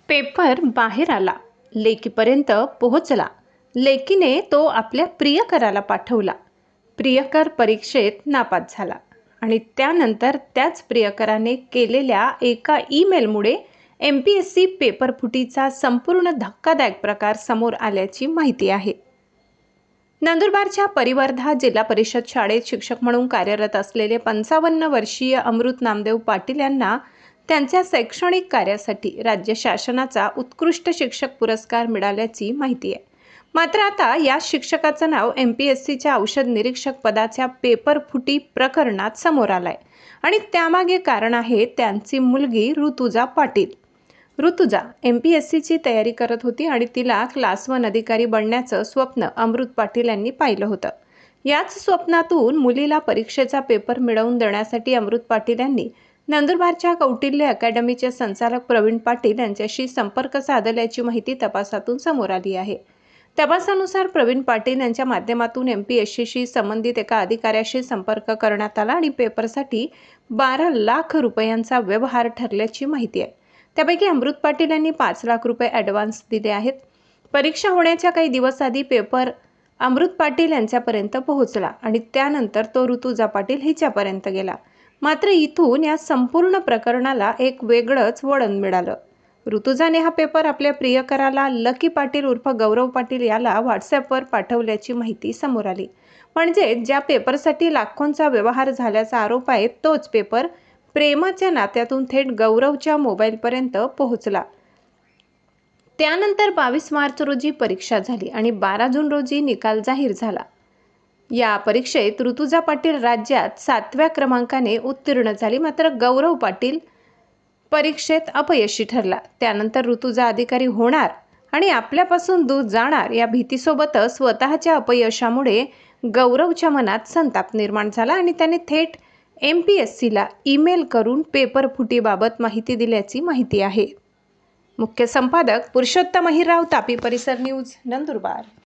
Paper बाहेर आला, लेकीपर्यंत पोहोचला. लेकीने तो आपल्या प्रियकराला पाठवला. प्रियकर परीक्षेत नापास झाला आणि त्यानंतर त्याच प्रियकराने केलेल्या एका ईमेलमुळे MPSC पेपर फुटीचा संपूर्ण धक्कादायक प्रकार समोर आल्याची माहिती आहे. नंदुरबारच्या परिवर्धा जिल्हा परिषद शाळेत शिक्षक म्हणून कार्यरत असलेले 55 वर्षीय अमृत नामदेव पाटील यांना त्यांच्या शैक्षणिक कार्यासाठी राज्य शासनाचा उत्कृष्ट शिक्षक पुरस्कार मिळाल्याची माहिती आहे. मात्र आता या शिक्षकाचं नाव MPSCच्या औषध निरीक्षक पदाच्या पेपर फुटी प्रकरणात समोर आलंय आणि त्यामागे कारण आहे त्यांची मुलगी ऋतुजा पाटील. ऋतुजा MPSCची तयारी करत होती आणि तिला क्लास 1 अधिकारी बनण्याचं स्वप्न अमृत पाटील यांनी पाहिलं होतं. याच स्वप्नातून मुलीला परीक्षेचा पेपर मिळवून देण्यासाठी अमृत पाटील यांनी नंदुरबारच्या कौटिल्य अकॅडमीचे संचालक प्रवीण पाटील यांच्याशी संपर्क साधल्याची माहिती तपासातून समोर आली आहे. तपासानुसार प्रवीण पाटील यांच्या माध्यमातून MPSCशी संबंधित एका अधिकाऱ्याशी संपर्क करण्यात आला आणि पेपरसाठी 12 लाख रुपयांचा व्यवहार ठरल्याची माहिती आहे. त्यापैकी अमृत पाटील यांनी 5 लाख रुपये ॲडव्हान्स दिले आहेत. परीक्षा होण्याच्या काही दिवस आधी पेपर अमृत पाटील यांच्यापर्यंत पोहोचला आणि त्यानंतर तो ऋतुजा पाटील हिच्यापर्यंत गेला. मात्र इथून या संपूर्ण प्रकरणाला एक वेगळंच वळण मिळालं. ऋतुजाने हा पेपर आपल्या प्रियकराला लकी पाटील उर्फ गौरव पाटील याला व्हॉट्सॲपवर पाठवल्याची माहिती समोर आली. म्हणजे ज्या पेपरसाठी लाखोंचा व्यवहार झाल्याचा आरोप आहे तोच पेपर प्रेमाच्या नात्यातून थेट गौरवच्या मोबाईलपर्यंत पोहोचला. त्यानंतर 22 मार्च रोजी परीक्षा झाली आणि 12 जून रोजी निकाल जाहीर झाला. या परीक्षेत ऋतुजा पाटील राज्यात 7व्या क्रमांकाने उत्तीर्ण झाली. मात्र गौरव पाटील परीक्षेत अपयशी ठरला. त्यानंतर ऋतुजा अधिकारी होणार आणि आपल्यापासून दूर जाणार या भीतीसोबतच स्वतःच्या अपयशामुळे गौरवच्या मनात संताप निर्माण झाला आणि त्याने थेट MPSCला ईमेल करून पेपर फुटीबाबत माहिती दिल्याची माहिती आहे. मुख्य संपादक पुरुषोत्तम अहिरराव, तापी परिसर न्यूज, नंदुरबार.